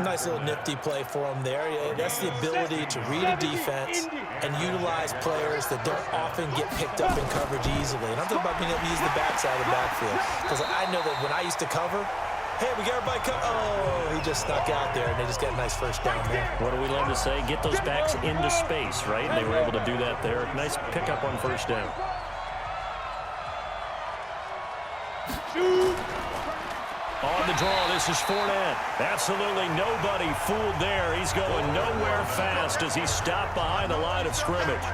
Nice little nifty play for him there. Yeah, that's the ability to read a defense and utilize players that don't often get picked up in coverage easily. And I'm talking about being able to use the backside of the backfield. Because I know that when I used to cover, hey, we got everybody covered. Oh, he just snuck out there, and they just got a nice first down there. What do we love to say? Get those backs into space, right? And they were able to do that there. Nice pickup on first down. On the draw, this is Fournette. Absolutely nobody fooled there. He's going nowhere fast as he's stopped behind the line of scrimmage.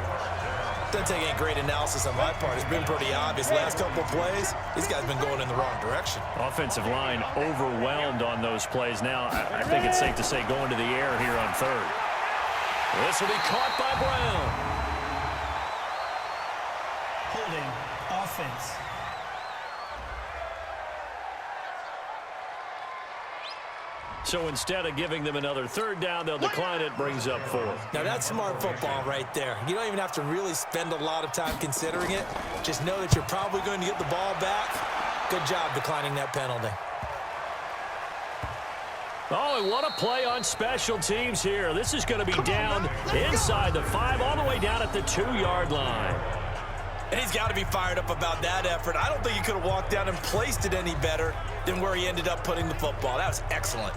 Doesn't take any great analysis on my part. It's been pretty obvious. Last couple of plays, these guys been going in the wrong direction. Offensive line overwhelmed on those plays. Now, I think it's safe to say going to the air here on third. This will be caught by Brown. Holding offense. So instead of giving them another third down, they'll decline it, brings up 4. Now that's smart football right there. You don't even have to really spend a lot of time considering it. Just know that you're probably going to get the ball back. Good job declining that penalty. Oh, and what a play on special teams here. This is going to be down inside the 5, all the way down at the 2-yard line. And he's got to be fired up about that effort. I don't think he could have walked down and placed it any better than where he ended up putting the football. That was excellent.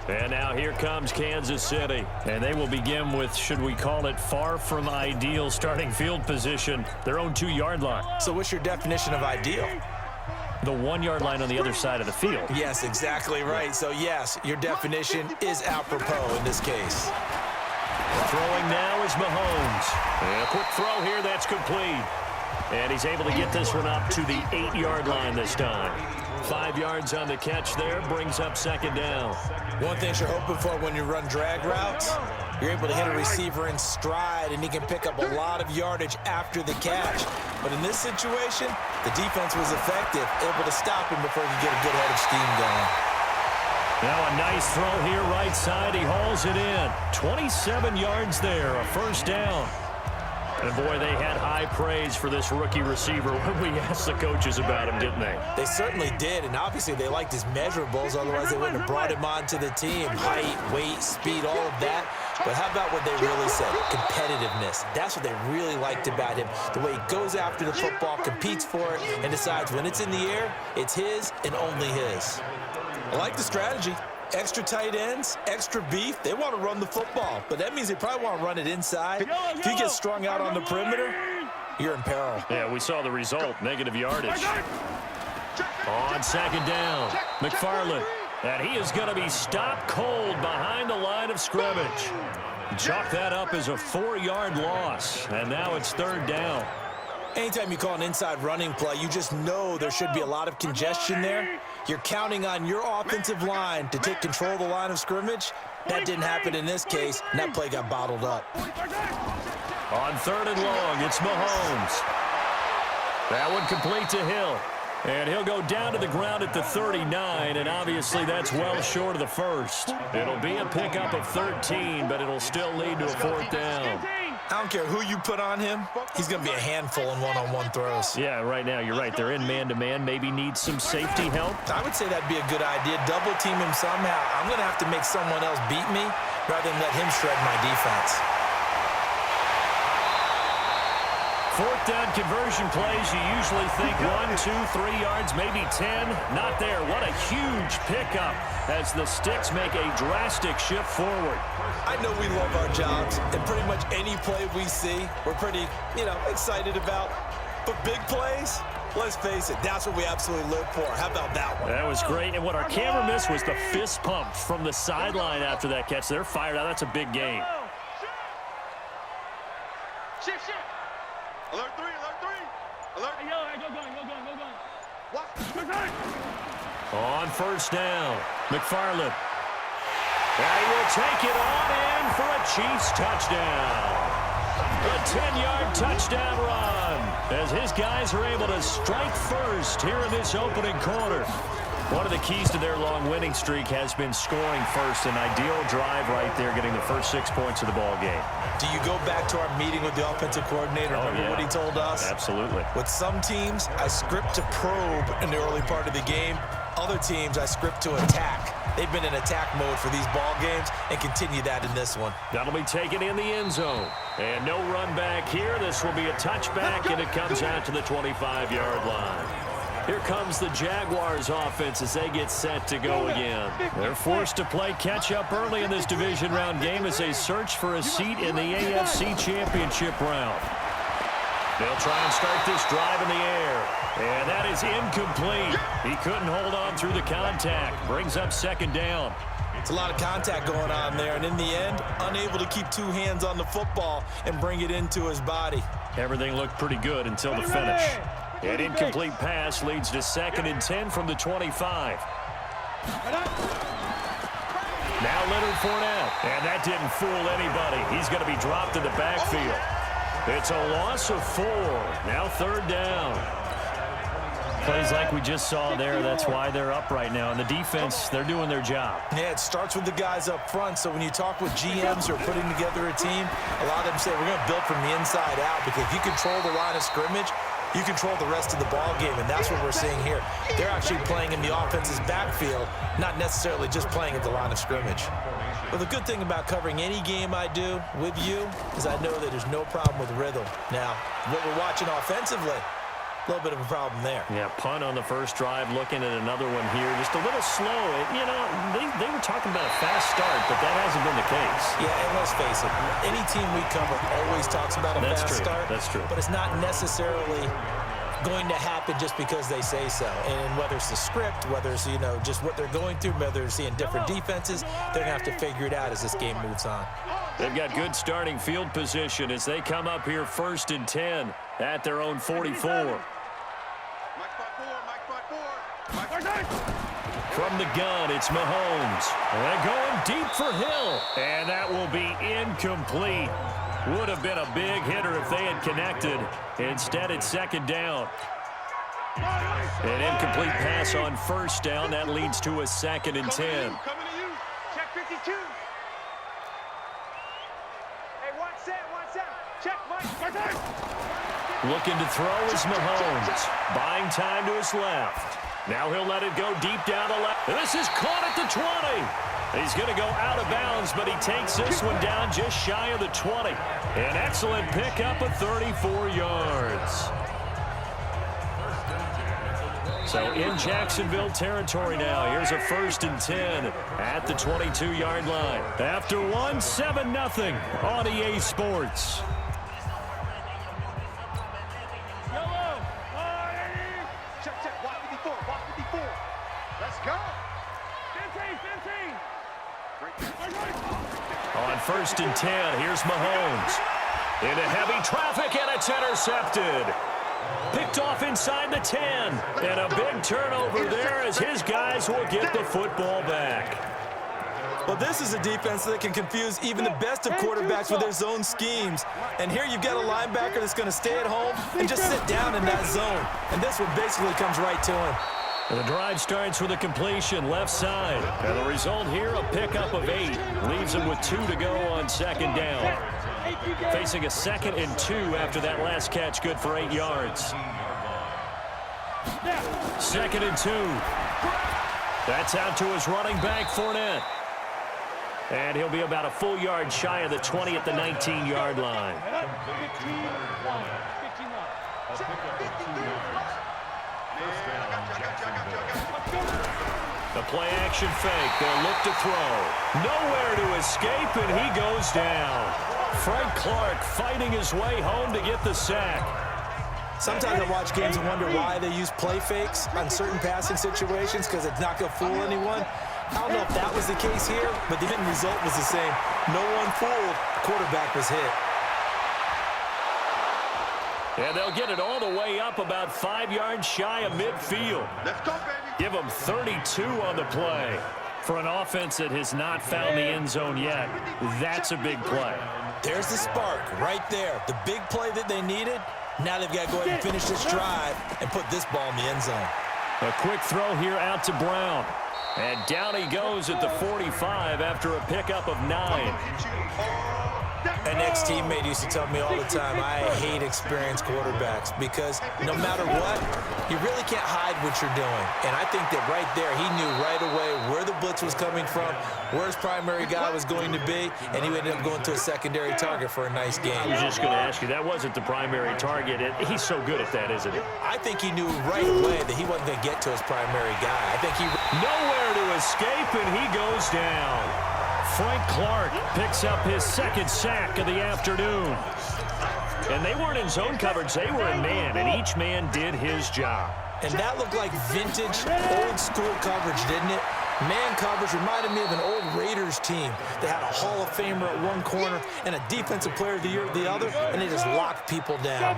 And now here comes Kansas City. And they will begin with, should we call it, far from ideal starting field position, their own 2-yard line. So what's your definition of ideal? The 1-yard line on the other side of the field. Yes, exactly right. So, yes, your definition is apropos in this case. Throwing now is Mahomes. And a quick throw here, that's complete. And he's able to get this one up to the 8-yard line this time. 5 yards on the catch there, brings up second down. One thing you're hoping for when you run drag routes, you're able to hit a receiver in stride, and he can pick up a lot of yardage after the catch. But in this situation, the defense was effective, able to stop him before he could get a good head of steam going. Now a nice throw here, right side. He hauls it in. 27 yards there, a first down. And, boy, they had high praise for this rookie receiver when we asked the coaches about him, didn't they? They certainly did, and obviously they liked his measurables. Otherwise, they wouldn't have brought him onto the team. Height, weight, speed, all of that. But how about what they really said? Competitiveness. That's what they really liked about him. The way he goes after the football, competes for it, and decides when it's in the air, it's his and only his. I like the strategy. Extra tight ends, extra beef, they want to run the football. But that means they probably want to run it inside. If you get strung out on the perimeter, you're in peril. Yeah, we saw the result, negative yardage. On second down, McFarland. And he is going to be stopped cold behind the line of scrimmage. Chalk that up as a 4-yard loss. And now it's third down. Anytime you call an inside running play, you just know there should be a lot of congestion there. You're counting on your offensive line to take control of the line of scrimmage. That didn't happen in this case, and that play got bottled up. On third and long, it's Mahomes. That one complete to Hill. And he'll go down to the ground at the 39, and obviously that's well short of the first. It'll be a pickup of 13, but it'll still lead to a fourth down. I don't care who you put on him. He's going to be a handful in one-on-one throws. Yeah, right now, you're right. They're in man-to-man. Maybe need some safety help. I would say that'd be a good idea. Double team him somehow. I'm going to have to make someone else beat me rather than let him shred my defense. Fourth down conversion plays, you usually think 1, 2, 3 yards, maybe 10. Not there. What a huge pickup as the Sticks make a drastic shift forward. I know we love our jobs, and pretty much any play we see, we're pretty, excited about. But big plays, let's face it, that's what we absolutely live for. How about that one? That was great, and what our camera missed was the fist pump from the sideline after that catch. They're fired out. That's a big game. Shift. Alert 3, alert 3. Alert. Go going. What? On first down, McFarland. And he will take it on in for a Chiefs touchdown. A 10-yard touchdown run as his guys are able to strike first here in this opening quarter. One of the keys to their long winning streak has been scoring first. An ideal drive right there, getting the first 6 points of the ball game. Do you go back to our meeting with the offensive coordinator? Remember what he told us? Absolutely. With some teams, I script to probe in the early part of the game. Other teams, I script to attack. They've been in attack mode for these ball games and continue that in this one. That'll be taken in the end zone. And no run back here. This will be a touchback, and it comes out to the 25-yard line. Here comes the Jaguars offense as they get set to go again. They're forced to play catch-up early in this division round game as they search for a seat in the AFC Championship round. They'll try and start this drive in the air. And that is incomplete. He couldn't hold on through the contact. Brings up second down. It's a lot of contact going on there, and in the end, unable to keep two hands on the football and bring it into his body. Everything looked pretty good until the finish. An incomplete pass leads to 2nd and 10 from the 25. Now Leonard Fournette, and that didn't fool anybody. He's going to be dropped in the backfield. It's a loss of 4. Now 3rd down. Plays like we just saw there, that's why they're up right now. And the defense, they're doing their job. Yeah, it starts with the guys up front. So when you talk with GMs who are putting together a team, a lot of them say we're going to build from the inside out, because if you control the line of scrimmage, you control the rest of the ball game, and that's what we're seeing here. They're actually playing in the offense's backfield, not necessarily just playing at the line of scrimmage. Well, the good thing about covering any game I do with you is I know that there's no problem with rhythm. Now, what we're watching offensively, a little bit of a problem there. Yeah, punt on the first drive, looking at another one here. Just a little slow. You know, they were talking about a fast start, but that hasn't been the case. Yeah, and let's face it, any team we cover always talks about a fast start. That's true. But it's not necessarily going to happen just because they say so. And whether it's the script, whether it's, you know, just what they're going through, whether they're seeing different defenses, they're going to have to figure it out as this game moves on. They've got good starting field position as they come up here 1st and 10 at their own 44. From the gun, it's Mahomes. And going deep for Hill. And that will be incomplete. Would have been a big hitter if they had connected. Instead, it's 2nd down. An incomplete pass on 1st down. That leads to a 2nd and 10. Coming to you. Check 52. Hey, watch that. Check, Mike. Looking to throw is Mahomes. Buying time to his left. Now he'll let it go deep down the left. This is caught at the 20. He's going to go out of bounds, but he takes this one down just shy of the 20. An excellent pickup of 34 yards. So in Jacksonville territory now. Here's a 1st and 10 at the 22-yard line. After one, 7-0 on EA Sports. On 1st and 10, here's Mahomes. Into heavy traffic, and it's intercepted. Picked off inside the 10. And a big turnover there as his guys will get the football back. Well, this is a defense that can confuse even the best of quarterbacks with their zone schemes. And here you've got a linebacker that's going to stay at home and just sit down in that zone. And this one basically comes right to him. And the drive starts with a completion left side. And the result here, a pickup of 8. Leaves him with 2 to go on 2nd down. Facing a 2nd and 2 after that last catch, good for 8 yards. 2nd and 2. That's out to his running back, Fournette. And he'll be about a full yard shy of the 20 at the 19-yard line. The play-action fake. They'll look to throw. Nowhere to escape, and he goes down. Frank Clark fighting his way home to get the sack. Sometimes I watch games and wonder why they use play fakes on certain passing situations, because it's not going to fool anyone. I don't know if that was the case here, but the end result was the same. No one fooled. Quarterback was hit. And they'll get it all the way up about 5 yards shy of midfield. Let's go, baby. Give them 32 on the play. For an offense that has not found the end zone yet, that's a big play. There's the spark right there. The big play that they needed. Now they've got to go ahead and finish this drive and put this ball in the end zone. A quick throw here out to Brown. And down he goes at the 45 after a pickup of 9. An ex-teammate used to tell me all the time, I hate experienced quarterbacks because no matter what, you really can't hide what you're doing. And I think that right there, he knew right away where the blitz was coming from, where his primary guy was going to be, and he ended up going to a secondary target for a nice game. I was just going to ask you, that wasn't the primary target. He's so good at that, isn't he? I think he knew right away that he wasn't going to get to his primary guy. I think he... Nowhere to escape, and he goes down. Frank Clark picks up his second sack of the afternoon. And they weren't in zone coverage, they were in man, and each man did his job. And that looked like vintage, old-school coverage, didn't it? Man coverage reminded me of an old Raiders team. They had a Hall of Famer at one corner and a Defensive Player of the Year at the other, and they just locked people down.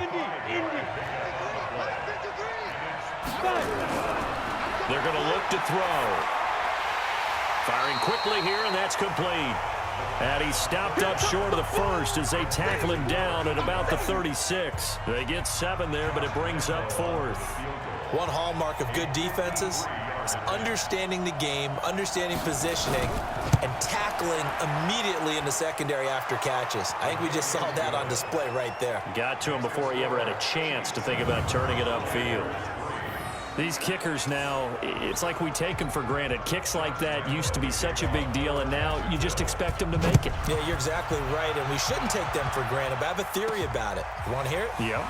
They're going to look to throw. Firing quickly here, and that's complete. And he's stopped up short of the first as they tackle him down at about the 36. They get 7 there, but it brings up 4th. One hallmark of good defenses is understanding the game, understanding positioning, and tackling immediately in the secondary after catches. I think we just saw that on display right there. Got to him before he ever had a chance to think about turning it upfield. These kickers now, it's like we take them for granted. Kicks like that used to be such a big deal, and now you just expect them to make it. Yeah, you're exactly right, and we shouldn't take them for granted, but I have a theory about it. You want to hear it? Yeah.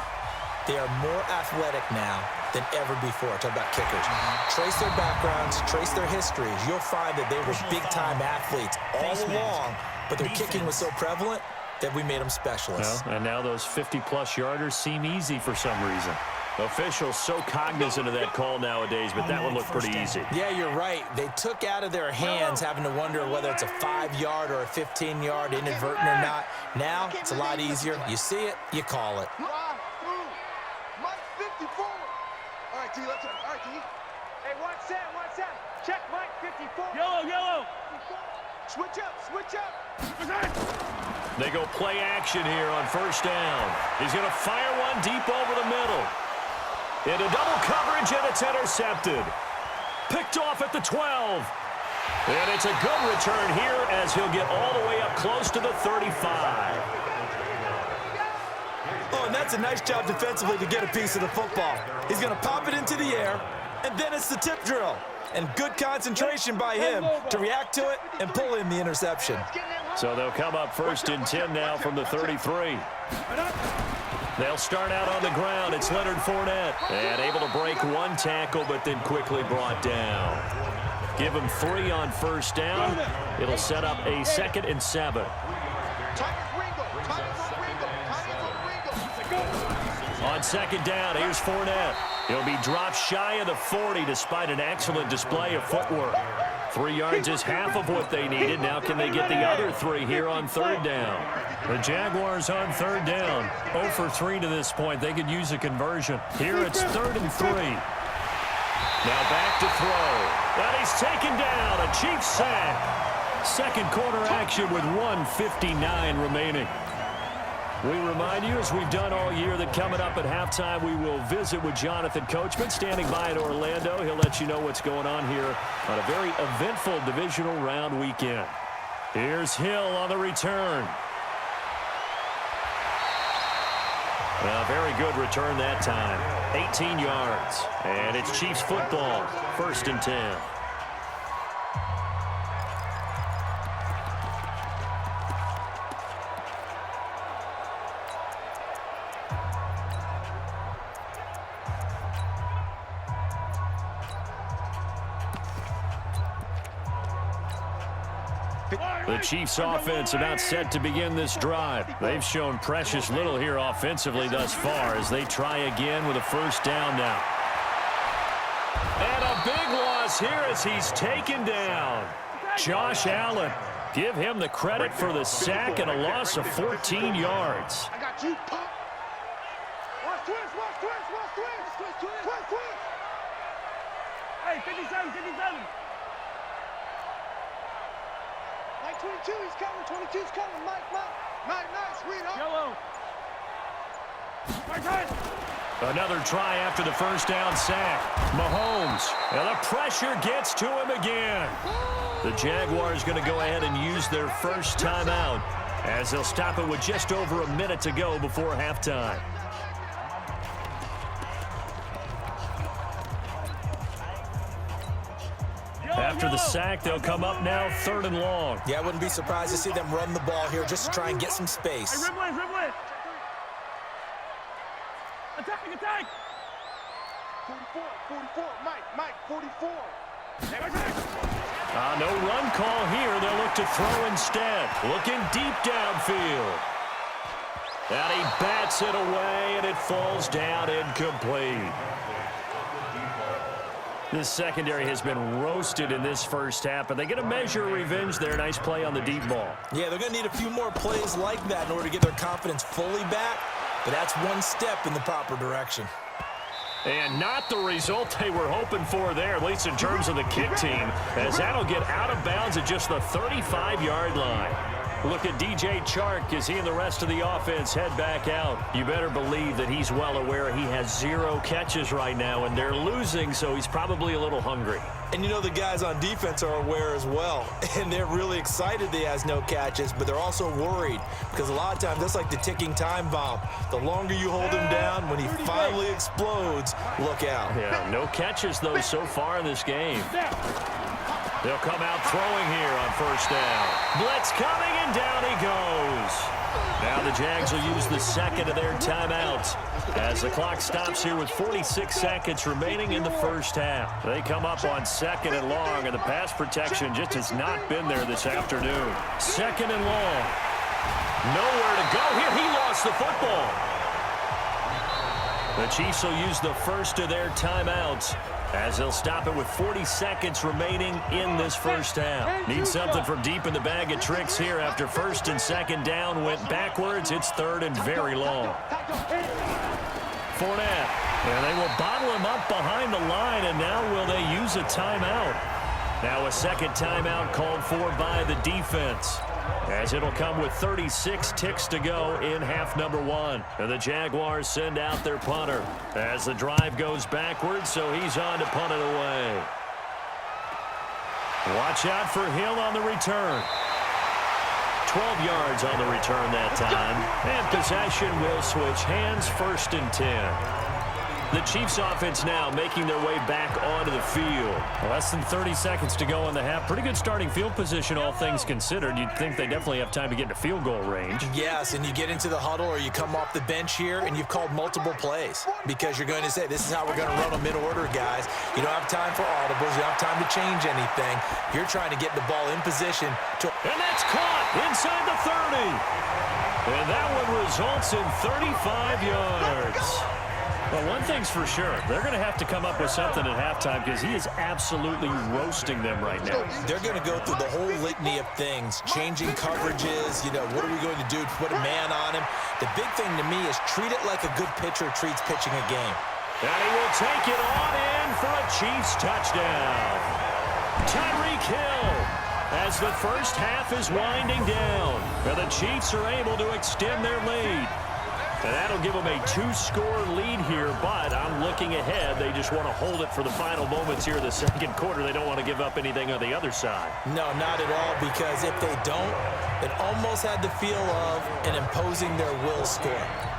They are more athletic now than ever before. Talk about kickers. Trace their backgrounds, trace their histories. You'll find that they were big-time athletes all along, but their kicking was so prevalent that we made them specialists. Well, and now those 50-plus yarders seem easy for some reason. Officials so cognizant of that call nowadays, but that would look pretty easy. Yeah, you're right. They took out of their hands having to wonder whether it's a 5-yard or a 15-yard, inadvertent or not. Now, it's a lot easier. You see it, you call it. Mike 54. All right, T, let's go. All right, T. Hey, watch that. Check Mike 54. Yellow. Switch up. They go play action here on first down. He's going to fire one deep over the middle. Into double coverage, and it's intercepted. Picked off at the 12. And it's a good return here as he'll get all the way up close to the 35. Oh, and that's a nice job defensively to get a piece of the football. He's going to pop it into the air, and then it's the tip drill. And good concentration by him to react to it and pull in the interception. So they'll come up first and 10 now from the 33. They'll start out on the ground. It's Leonard Fournette. And able to break one tackle, but then quickly brought down. Give him 3 on first down. It'll set up a 2nd and 7. On second down, here's Fournette. He'll be dropped shy of the 40 despite an excellent display of footwork. 3 yards is half of what they needed. Now can they get the other 3 here on third down? The Jaguars on third down. 0 for 3 to this point. They could use a conversion. Here it's 3rd and 3. Now back to throw. And he's taken down. A Chiefs sack. Second quarter action with 1:59 remaining. We remind you, as we've done all year, that coming up at halftime, we will visit with Jonathan Coachman, standing by in Orlando. He'll let you know what's going on here on a very eventful divisional round weekend. Here's Hill on the return. A very good return that time. 18 yards. And it's Chiefs football. 1st and 10. The Chiefs offense about set to begin this drive. They've shown precious little here offensively thus far as they try again with a first down now. And a big loss here as he's taken down. Josh Allen, give him the credit for the sack and a loss of 14 yards. I got you. Watch twist. Hey, 57. Mike 22, he's coming. 22's coming. Mike, nice, sweetheart. Yellow. Right. Another try after the first down sack. Mahomes, and the pressure gets to him again. The Jaguars going to go ahead and use their first timeout as they'll stop it with just over a minute to go before halftime. After the sack, they'll come up now 3rd and long. Yeah, I wouldn't be surprised to see them run the ball here just to try and get some space. Hey, Rimley. Attack. 44, Mike, 44. No run call here. They'll look to throw instead. Looking deep downfield. And he bats it away, and it falls down incomplete. This secondary has been roasted in this first half, but they get a measure of revenge there. Nice play on the deep ball. Yeah, they're going to need a few more plays like that in order to get their confidence fully back, but that's one step in the proper direction. And not the result they were hoping for there, at least in terms of the kick team, as that'll get out of bounds at just the 35-yard line. Look at DJ Chark as he and the rest of the offense head back out. You better believe that he's well aware he has 0 catches right now, and they're losing, so he's probably a little hungry. And you know the guys on defense are aware as well, and they're really excited that he has no catches, but they're also worried because a lot of times that's like the ticking time bomb. The longer you hold him down, when he finally explodes, look out. Yeah, no catches, though, so far in this game. They'll come out throwing here on first down. Blitz coming, and down he goes. Now the Jags will use the second of their timeouts as the clock stops here with 46 seconds remaining in the first half. They come up on 2nd and long, and the pass protection just has not been there this afternoon. 2nd and long. Nowhere to go here. He lost the football. The Chiefs will use the first of their timeouts as they'll stop it with 40 seconds remaining in this first half. Need something from deep in the bag of tricks here after 1st and 2nd down went backwards. It's 3rd and very long. Fournette, and they will bottle him up behind the line, and now will they use a timeout? Now a second timeout called for by the defense, as it'll come with 36 ticks to go in half number 1. And the Jaguars send out their punter as the drive goes backwards, so he's on to punt it away. Watch out for Hill on the return. 12 yards on the return that time. And possession will switch hands, 1st and 10. The Chiefs offense now making their way back onto the field. Less than 30 seconds to go in the half. Pretty good starting field position, all things considered. You'd think they definitely have time to get into field goal range. Yes, and you get into the huddle or you come off the bench here and you've called multiple plays because you're going to say, this is how we're going to run a mid-order, guys. You don't have time for audibles. You don't have time to change anything. You're trying to get the ball in position to... And that's caught inside the 30. And that one results in 35 yards. Well, one thing's for sure. They're going to have to come up with something at halftime because he is absolutely roasting them right now. They're going to go through the whole litany of things, changing coverages, what are we going to do to put a man on him? The big thing to me is treat it like a good pitcher treats pitching a game. And he will take it on in for a Chiefs touchdown. Tyreek Hill as the first half is winding down. And the Chiefs are able to extend their lead. And that'll give them a 2-score lead here, but I'm looking ahead. They just want to hold it for the final moments here in the second quarter. They don't want to give up anything on the other side. No, not at all, because if they don't, it almost had the feel of an imposing their will score.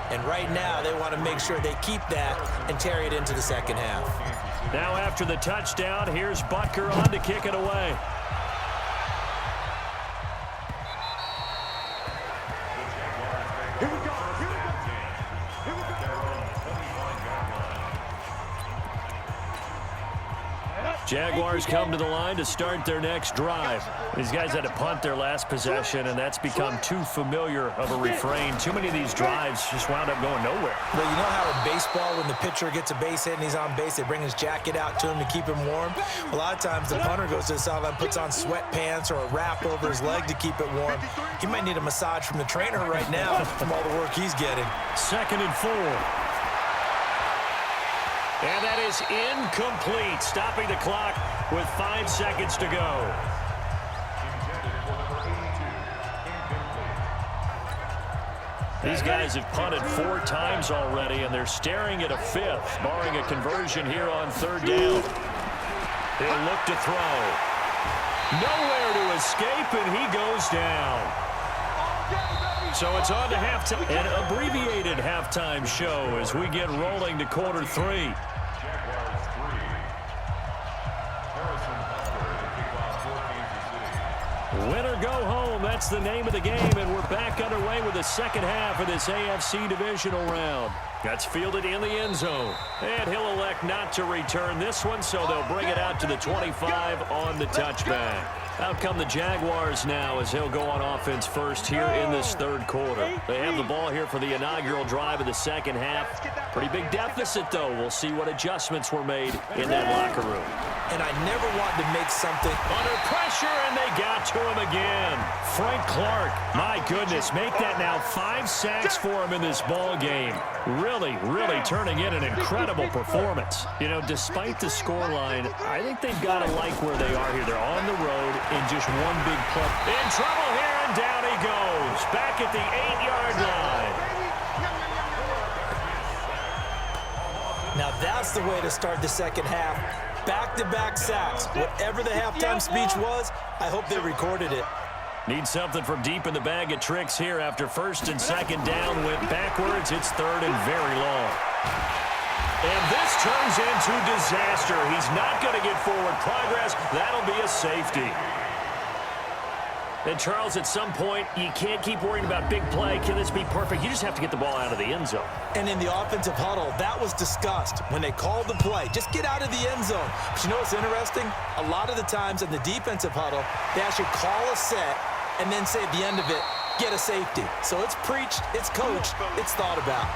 And right now, they want to make sure they keep that and carry it into the second half. Now after the touchdown, here's Butker on to kick it away. Jaguars come to the line to start their next drive. These guys had to punt their last possession, and that's become too familiar of a refrain. Too many of these drives just wound up going nowhere. Well, you know how in baseball, when the pitcher gets a base hit and he's on base, they bring his jacket out to him to keep him warm? A lot of times the punter goes to the sideline, puts on sweatpants or a wrap over his leg to keep it warm. He might need a massage from the trainer right now from all the work he's getting. 2nd and 4. And that is incomplete, stopping the clock with 5 seconds to go. These guys have punted 4 times already, and they're staring at a 5th, barring a conversion here on 3rd down. He'll look to throw. Nowhere to escape, and he goes down. So it's on to halftime, an abbreviated halftime show as we get rolling to quarter 3. Win or go home, that's the name of the game, and we're back underway with the second half of this AFC divisional round. That's fielded in the end zone, and he'll elect not to return this one, so they'll bring it out to the 25 on the touchback. Out come the Jaguars now as he'll go on offense first here in this 3rd quarter. They have the ball here for the inaugural drive of the second half. Pretty big deficit, though. We'll see what adjustments were made in that locker room. And I never wanted to make something under pressure, and they got to him again. Frank Clark, my goodness, make that now 5 sacks for him in this ball game. Really, really turning in an incredible performance. You know, despite the scoreline, I think they've got to like where they are here. They're on the road in just one big play. In trouble here, and down he goes. Back at the 8-yard line. Now that's the way to start the second half. Back-to-back sacks. Whatever the halftime speech was, I hope they recorded it. Need something from deep in the bag of tricks here after 1st and 2nd down. Went backwards. It's 3rd and very long. And this turns into disaster. He's not going to get forward progress. That'll be a safety. And, Charles, at some point, you can't keep worrying about big play. Can this be perfect? You just have to get the ball out of the end zone. And in the offensive huddle, that was discussed when they called the play. Just get out of the end zone. But you know what's interesting? A lot of the times in the defensive huddle, they actually call a set and then say at the end of it, get a safety. So it's preached, it's coached, it's thought about.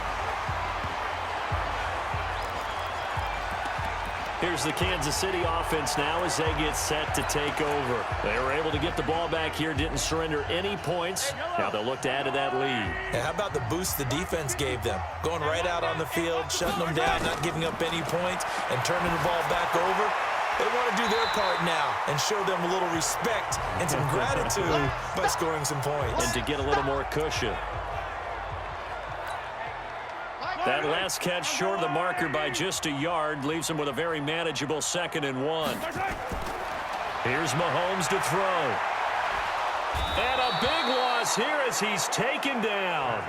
Here's the Kansas City offense now as they get set to take over. They were able to get the ball back here, didn't surrender any points. Now they'll look to add to that lead. Yeah, how about the boost the defense gave them? Going right out on the field, shutting them down, not giving up any points, and turning the ball back over. They want to do their part now and show them a little respect and some gratitude by scoring some points. And to get a little more cushion. That last catch short of the marker by just a yard leaves him with a very manageable 2nd and 1. Here's Mahomes to throw. And a big loss here as he's taken down.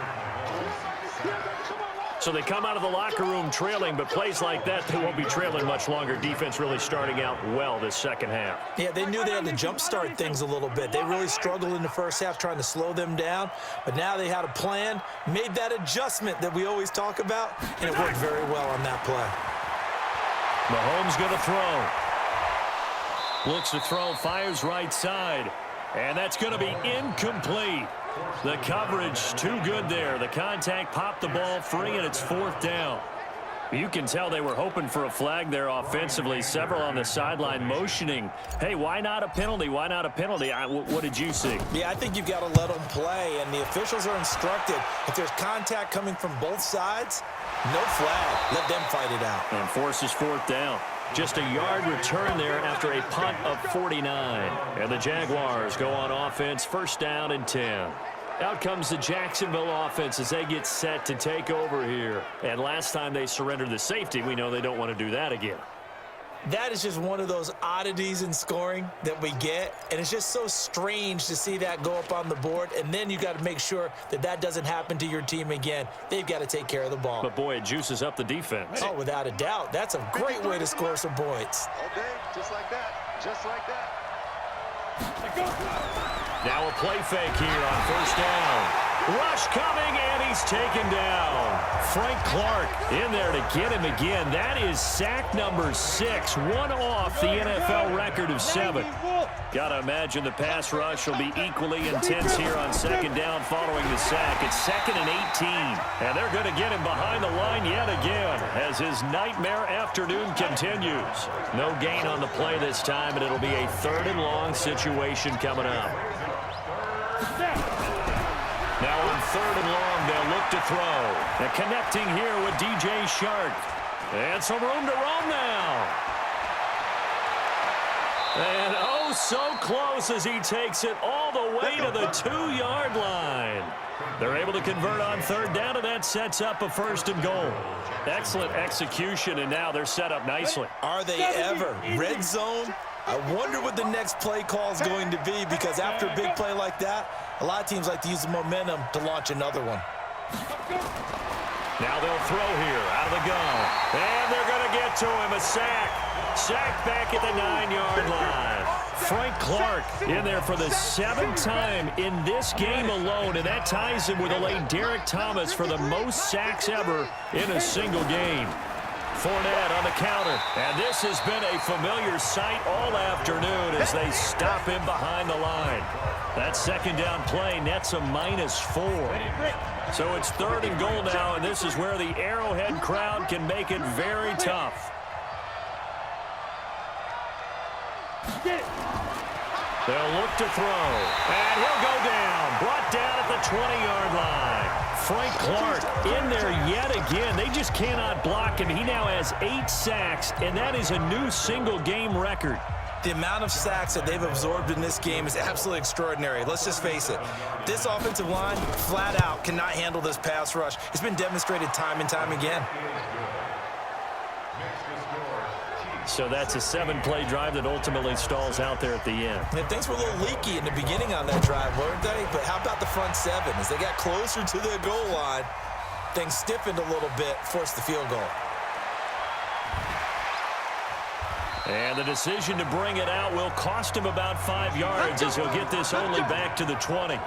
So they come out of the locker room trailing, but plays like that, they won't be trailing much longer. Defense really starting out well this second half. Yeah, they knew they had to jumpstart things a little bit. They really struggled in the first half trying to slow them down, but now they had a plan, made that adjustment that we always talk about, and it worked very well on that play. Mahomes going to throw. Looks to throw, fires right side, and that's going to be incomplete. The coverage too good there. The contact popped the ball free, and it's 4th down. You can tell they were hoping for a flag there offensively. Several on the sideline motioning. Hey, why not a penalty? Why not a penalty? What did you see? Yeah, I think you've got to let them play, and the officials are instructed. If there's contact coming from both sides, no flag. Let them fight it out. And forces 4th down. Just a yard return there after a punt of 49. And the Jaguars go on offense, 1st down and 10. Out comes the Jacksonville offense as they get set to take over here. And last time they surrendered the safety, we know they don't want to do that again. That is just one of those oddities in scoring that we get, and it's just so strange to see that go up on the board, and then you got to make sure that that doesn't happen to your team again. They've got to take care of the ball. But, boy, it juices up the defense. Oh, without a doubt. That's a great way to score some points. All day, just like that, just like that. Now a play fake here on 1st down. Rush coming, and he's taken down. Frank Clark in there to get him again. That is sack number 6, one off the NFL record of 7. Got to imagine the pass rush will be equally intense here on 2nd down following the sack. It's 2nd and 18, and they're going to get him behind the line yet again as his nightmare afternoon continues. No gain on the play this time, and it'll be a 3rd and long situation coming up. Now on 3rd and long, they'll look to throw. And connecting here with DJ Shark. And some room to roam now. And oh Oh, so close as he takes it all the way to the 2-yard line. They're able to convert on third down, and that sets up a first and goal. Excellent execution, and now they're set up nicely. Are they ever? Red zone? I wonder what the next play call is going to be, because after a big play like that, a lot of teams like to use the momentum to launch another one. Now they'll throw here out of the gun. And they're going to get to him. A sack. Sack back at the 9-yard line. Frank Clark in there for the 7th time in this game alone, and that ties him with a late Derek Thomas for the most sacks ever in a single game. Fournette on the counter, and this has been a familiar sight all afternoon as they stop him behind the line. That second down play nets a -4. So it's 3rd and goal now, and this is where the Arrowhead crowd can make it very tough. They'll look to throw, and he'll go down, brought down at the 20-yard line. Frank Clark in there yet again. They just cannot block him. He now has 8 sacks, and that is a new single-game record. The amount of sacks that they've absorbed in this game is absolutely extraordinary. Let's just face it. This offensive line, flat out, cannot handle this pass rush. It's been demonstrated time and time again. So that's a 7-play drive that ultimately stalls out there at the end. And things were a little leaky in the beginning on that drive, weren't they? But how about the front 7? As they got closer to the goal line, things stiffened a little bit, forced the field goal. And the decision to bring it out will cost him about 5 yards as he'll get this only back to the 20.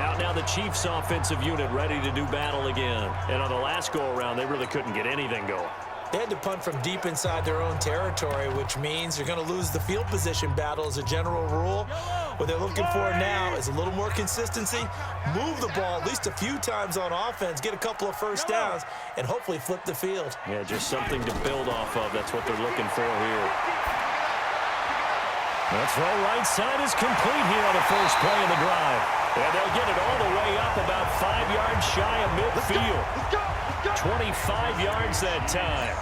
Out now the Chiefs offensive unit ready to do battle again. And on the last go-around, they really couldn't get anything going. They had to punt from deep inside their own territory, which means you're going to lose the field position battle as a general rule. What they're looking for now is a little more consistency, move the ball at least a few times on offense, get a couple of first downs, and hopefully flip the field. Yeah, just something to build off of. That's what they're looking for here. That throw right side is complete here on the first play of the drive. And they'll get it all the way up about 5 yards shy of midfield. 25 yards that time.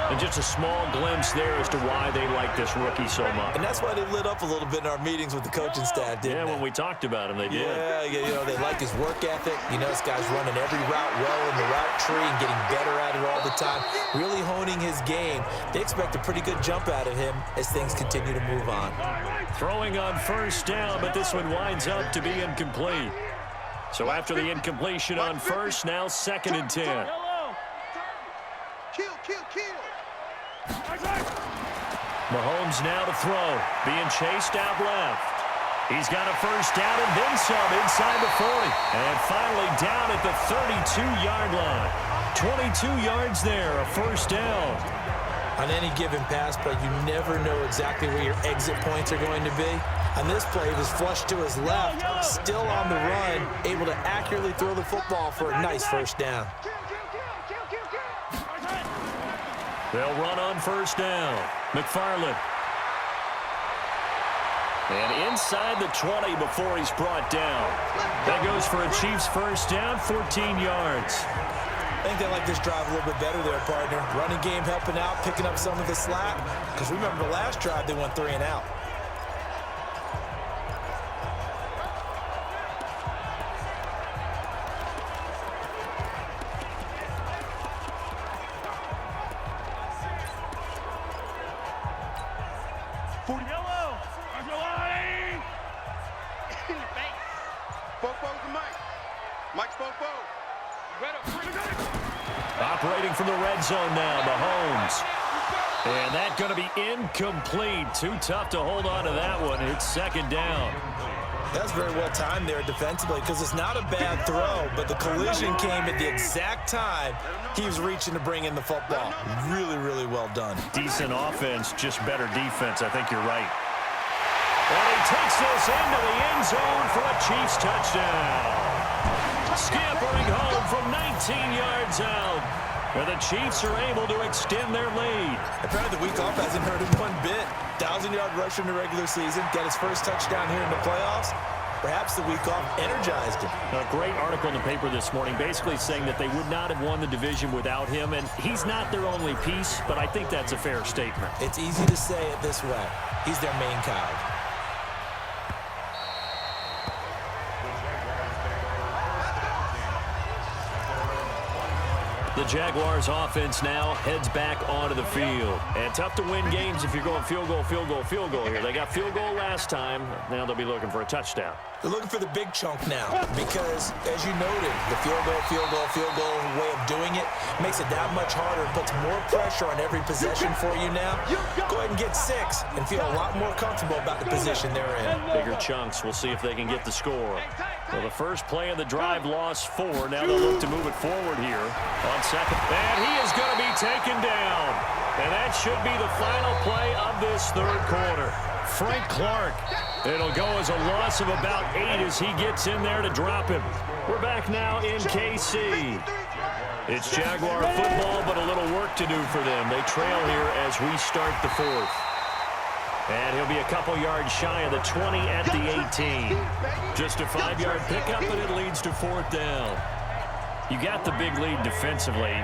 And just a small glimpse there as to why they like this rookie so much. And that's why they lit up a little bit in our meetings with the coaching staff, didn't they? When we talked about him, they did. Yeah, you know, they like his work ethic. You know, this guy's running every route well in the route tree and getting better at it all the time, really honing his game. They expect a pretty good jump out of him as things continue to move on. Throwing on first down, but this one winds up to be incomplete. So after the incompletion on first, now 2nd and 10. Kill. Mahomes now to throw, being chased out left. He's got a first down and then some inside the 40. And finally down at the 32-yard line. 22 yards there, a first down. On any given pass play, you never know exactly where your exit points are going to be. On this play, he was flushed to his left, still on the run, able to accurately throw the football for a nice first down. They'll run on first down. McFarland. And inside the 20 before he's brought down. That goes for a Chiefs first down, 14 yards. I think they like this drive a little bit better there, partner. Running game helping out, picking up some of the slack. Because remember the last drive, they went 3 and out. Operating from the red zone now, Mahomes. And that's going to be incomplete. Too tough to hold on to that one. It's 2nd down. That's very well timed there defensively because it's not a bad throw, but the collision came at the exact time he was reaching to bring in the football. Really, really well done. Decent offense, just better defense. I think you're right. And he takes this into the end zone for a Chiefs touchdown. Scampering home from 19 yards out. And the Chiefs are able to extend their lead. Apparently the week off hasn't hurt him one bit. 1,000-yard rusher in the regular season. Got his first touchdown here in the playoffs. Perhaps the week off energized him. A great article in the paper this morning basically saying that they would not have won the division without him, and he's not their only piece, but I think that's a fair statement. It's easy to say it this way. He's their main cog. The Jaguars offense now heads back onto the field. And tough to win games if you're going field goal, field goal, field goal here. They got field goal last time. Now they'll be looking for a touchdown. They're looking for the big chunk now because, as you noted, the field goal way of doing it makes it that much harder and puts more pressure on every possession for you now. Go ahead and get 6 and feel a lot more comfortable about the position they're in. Bigger chunks. We'll see if they can get the score. Well, the first play of the drive lost 4. Now they'll look to move it forward here on second. And he is going to be taken down. And that should be the final play of this third quarter. Frank Clark. It'll go as a loss of about 8 as he gets in there to drop him. We're back now in KC. It's Jaguar football, but a little work to do for them. They trail here as we start the fourth. And he'll be a couple yards shy of the 20 at the 18. Just a 5-yard pickup, but it leads to 4th down. You got the big lead defensively.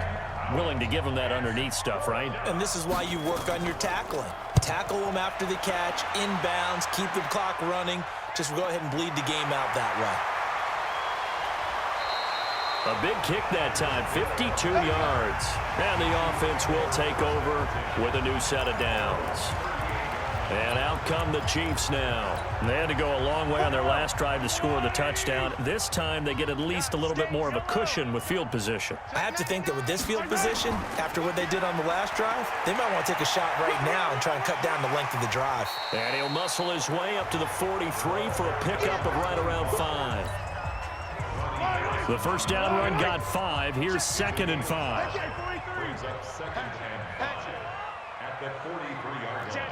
Willing to give them that underneath stuff, right? And this is why you work on your tackling. Tackle them after the catch, inbounds, keep the clock running. Just go ahead and bleed the game out that way. A big kick that time, 52 yards. And the offense will take over with a new set of downs. And out come the Chiefs now. They had to go a long way on their last drive to score the touchdown. This time they get at least a little bit more of a cushion with field position. I have to think that with this field position, after what they did on the last drive, they might want to take a shot right now and try and cut down the length of the drive. And he'll muscle his way up to the 43 for a pickup of right around 5. The first down run got 5. Here's 2nd and 5. At the 43-yard line.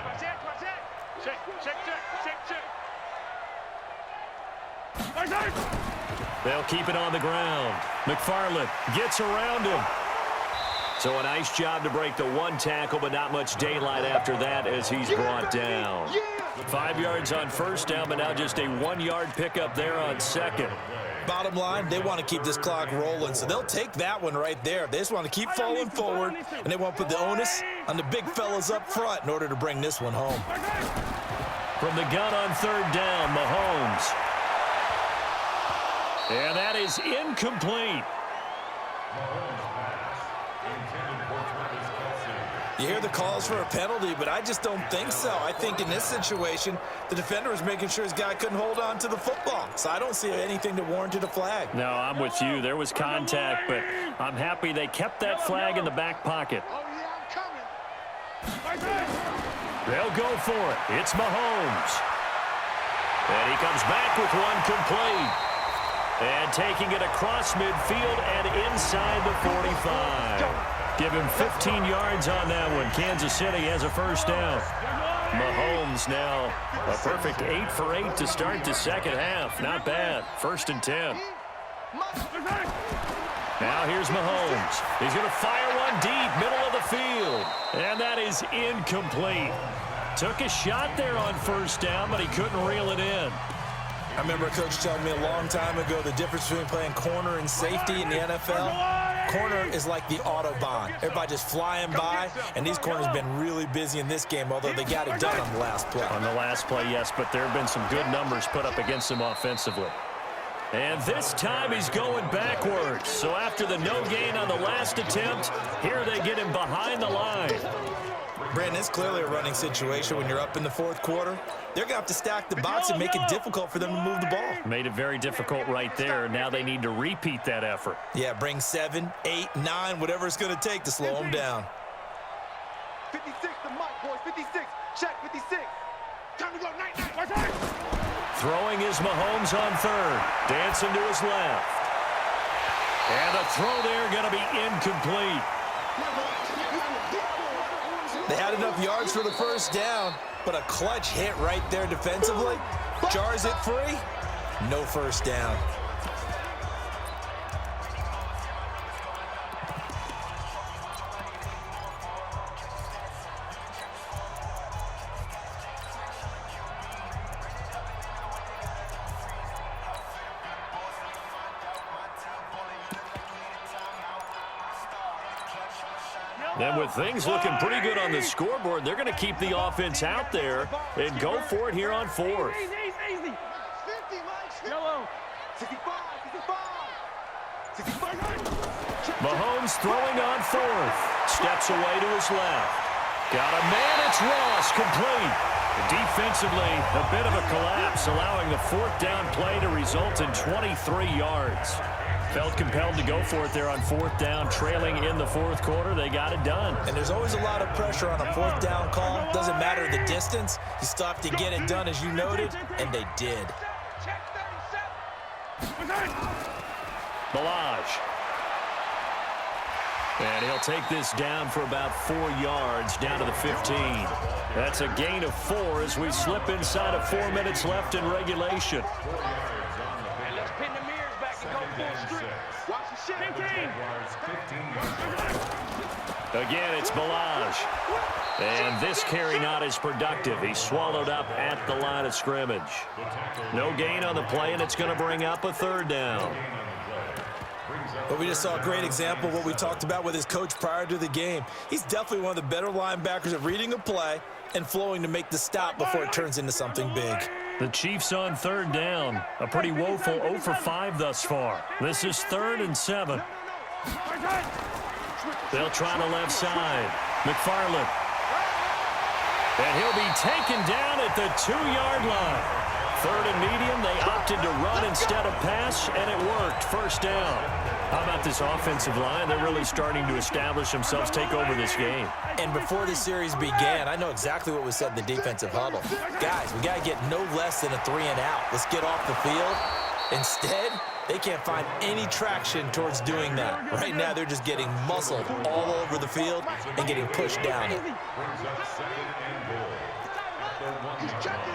They'll keep it on the ground. McFarland gets around him. So a nice job to break the 1 tackle, but not much daylight after that as he's brought down. 5 yards on first down, but now just a 1-yard pickup there on 2nd. Bottom line, they want to keep this clock rolling, so they'll take that one right there. They just want to keep falling forward, and they want to put the onus on the big fellas up front in order to bring this one home. From the gun on 3rd down, Mahomes. And that is incomplete. You hear the calls for a penalty, but I just don't think so. I think in this situation, the defender was making sure his guy couldn't hold on to the football. So I don't see anything that warranted a flag. No, I'm with you. There was contact, but I'm happy they kept that flag in the back pocket. They'll go for it. It's Mahomes. And he comes back with one complete. And taking it across midfield and inside the 45. Give him 15 yards on that one. Kansas City has a first down. Mahomes now a perfect 8 for 8 to start the second half. Not bad. 1st and 10. Now here's Mahomes. He's going to fire one deep, middle of the field. And that is incomplete. Took a shot there on 1st down, but he couldn't reel it in. I remember a coach telling me a long time ago the difference between playing corner and safety in the NFL. Corner is like the Autobahn. Everybody just flying by, and these corners have been really busy in this game, although they got it done on the last play. On the last play, yes, but there have been some good numbers put up against them offensively. And this time he's going backwards. So after the no gain on the last attempt, here they get him behind the line. Brandon, it's clearly a running situation when you're up in the 4th quarter. They're going to have to stack the box and make it difficult for them to move the ball. Made it very difficult right there. Now they need to repeat that effort. Yeah, bring 7, 8, 9, whatever it's going to take to slow them down. 56 to Mike, boys. 56. Check, 56. Time to go. Night. Throwing is Mahomes on 3rd. Dancing to his left. And a throw there going to be incomplete. They had enough yards for the first down, but a clutch hit right there defensively. Jars it free. No first down. And with things looking pretty good on the scoreboard, they're going to keep the offense out there and go for it here on fourth. Easy. 50, Yellow. 65. Mahomes throwing on fourth. Steps away to his left. Got a man, it's Ross, complete. Defensively, a bit of a collapse, allowing the fourth down play to result in 23 yards. Felt compelled to go for it there on fourth down, trailing in the fourth quarter. They got it done. And there's always a lot of pressure on a fourth down call. Doesn't matter the distance. You still have to get it done, as you noted, and they did. Balaj. And he'll take this down for about 4 yards, down to the 15. That's a gain of 4 as we slip inside of 4 minutes left in regulation. And let's pin the mirrors back and go full street. Watch the shit. 15. Again, it's Balaj. And this carry not as productive. He's swallowed up at the line of scrimmage. No gain on the play, and it's going to bring up a third down. But we just saw a great example of what we talked about with his coach prior to the game. He's definitely one of the better linebackers at reading a play and flowing to make the stop before it turns into something big. The Chiefs on third down. A pretty woeful 0 for 5 thus far. This is 3rd and 7. They'll try the left side. McFarland. And he'll be taken down at the 2-yard line. 3rd and medium, they opted to run instead of pass, and it worked. First down. How about this offensive line? They're really starting to establish themselves, take over this game. And before the series began, I know exactly what was said in the defensive huddle. Guys, we got to get no less than a 3-and-out. Let's get off the field. Instead, they can't find any traction towards doing that. Right now, they're just getting muscled all over the field and getting pushed down it. He's checking.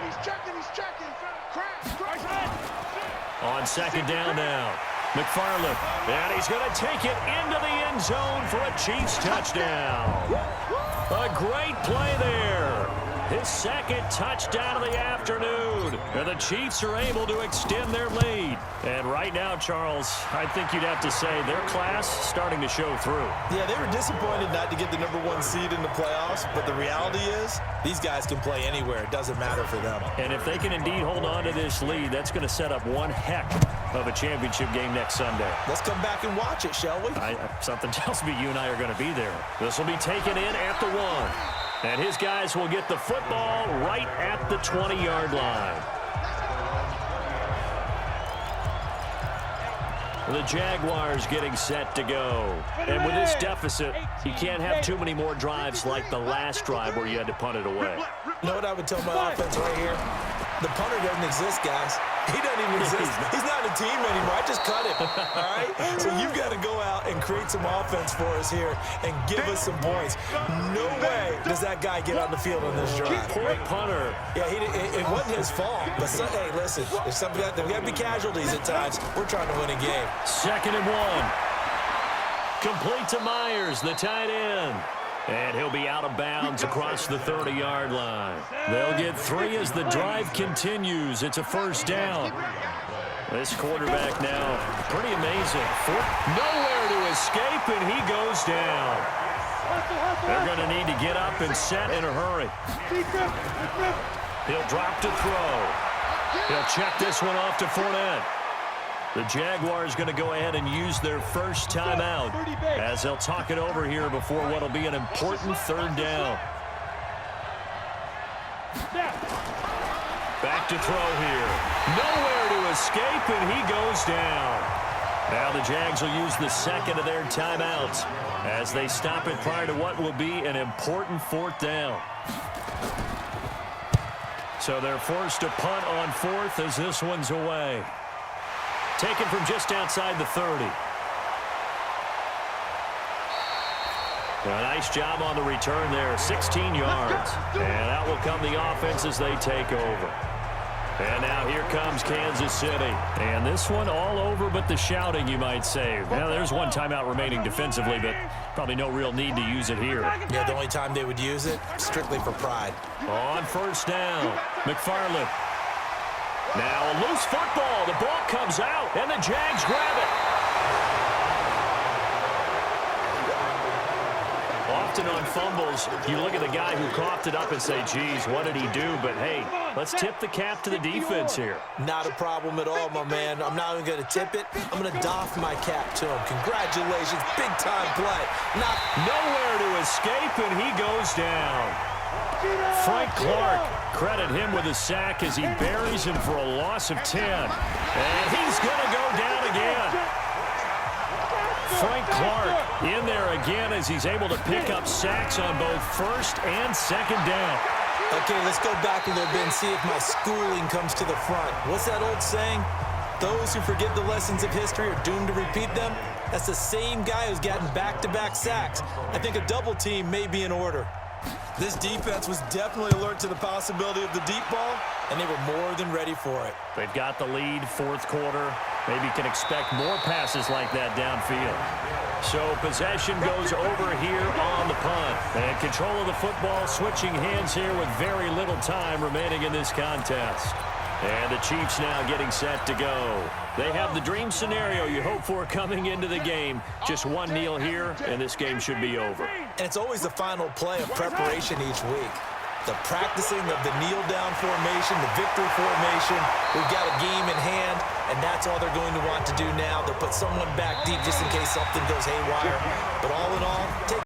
On second down now, McFarland, and he's going to take it into the end zone for a Chiefs touchdown. A great play there. His second touchdown of the afternoon. And the Chiefs are able to extend their lead. And right now, Charles, I think you'd have to say their class starting to show through. Yeah, they were disappointed not to get the #1 seed in the playoffs, but the reality is these guys can play anywhere. It doesn't matter for them. And if they can indeed hold on to this lead, that's going to set up one heck of a championship game next Sunday. Let's come back and watch it, shall we? Something tells me you and I are going to be there. This will be taken in at the 1. And his guys will get the football right at the 20-yard line. The Jaguars getting set to go. And with this deficit, you can't have too many more drives like the last drive where you had to punt it away. You know what I would tell my offense right here? The punter doesn't exist, guys. He doesn't even exist. He's not a team anymore. I just cut him, all right? So you've got to go out and create some offense for us here and give us some points. No way does that guy get on the field on this drive. Poor punter. Yeah, it wasn't his fault. But, hey, listen, there's got to be casualties at times. We're trying to win a game. 2nd and 1. Complete to Myers, the tight end. And he'll be out of bounds across the 30-yard line. They'll get 3 as the drive continues. It's a first down. This quarterback now, pretty amazing. Nowhere to escape, and he goes down. They're going to need to get up and set in a hurry. He'll drop to throw. He'll check this one off to Fournette. The Jaguars going to go ahead and use their first timeout as they'll talk it over here before what will be an important 3rd down. Back to throw here. Nowhere to escape, and he goes down. Now the Jags will use the second of their timeouts as they stop it prior to what will be an important 4th down. So they're forced to punt on 4th as this one's away. Taken from just outside the 30. A nice job on the return there, 16 yards. And out will come the offense as they take over. And now here comes Kansas City. And this one all over but the shouting, you might say. Now there's one timeout remaining defensively, but probably no real need to use it here. Yeah, the only time they would use it, strictly for pride. On first down, McFarland. Now a loose football. The ball comes out, and the Jags grab it. often on fumbles, you look at the guy who coughed it up and say, geez, what did he do? But, hey, let's tip the cap to the defense here. Not a problem at all, my man. I'm not even going to tip it. I'm going to doff my cap to him. Congratulations. Big-time play. Nowhere to escape, and he goes down. Frank Clark, credit him with a sack as he buries him for a loss of 10. And he's going to go down again. Frank Clark in there again as he's able to pick up sacks on both first and second down. Okay, let's go back a little bit and see if my schooling comes to the front. What's that old saying? Those who forget the lessons of history are doomed to repeat them. That's the same guy who's gotten back-to-back sacks. I think a double team may be in order. This defense was definitely alert to the possibility of the deep ball, and they were more than ready for it. They've got the lead, fourth quarter. Maybe can expect more passes like that downfield. So possession goes over here on the punt. And control of the football switching hands here with very little time remaining in this contest. And the Chiefs now getting set to go. They have the dream scenario you hope for coming into the game. Just one kneel here, and this game should be over. And it's always the final play of preparation each week. The practicing of the kneel-down formation, the victory formation. We've got a game in hand, and that's all they're going to want to do now. They'll put someone back deep just in case something goes haywire. But all in all, take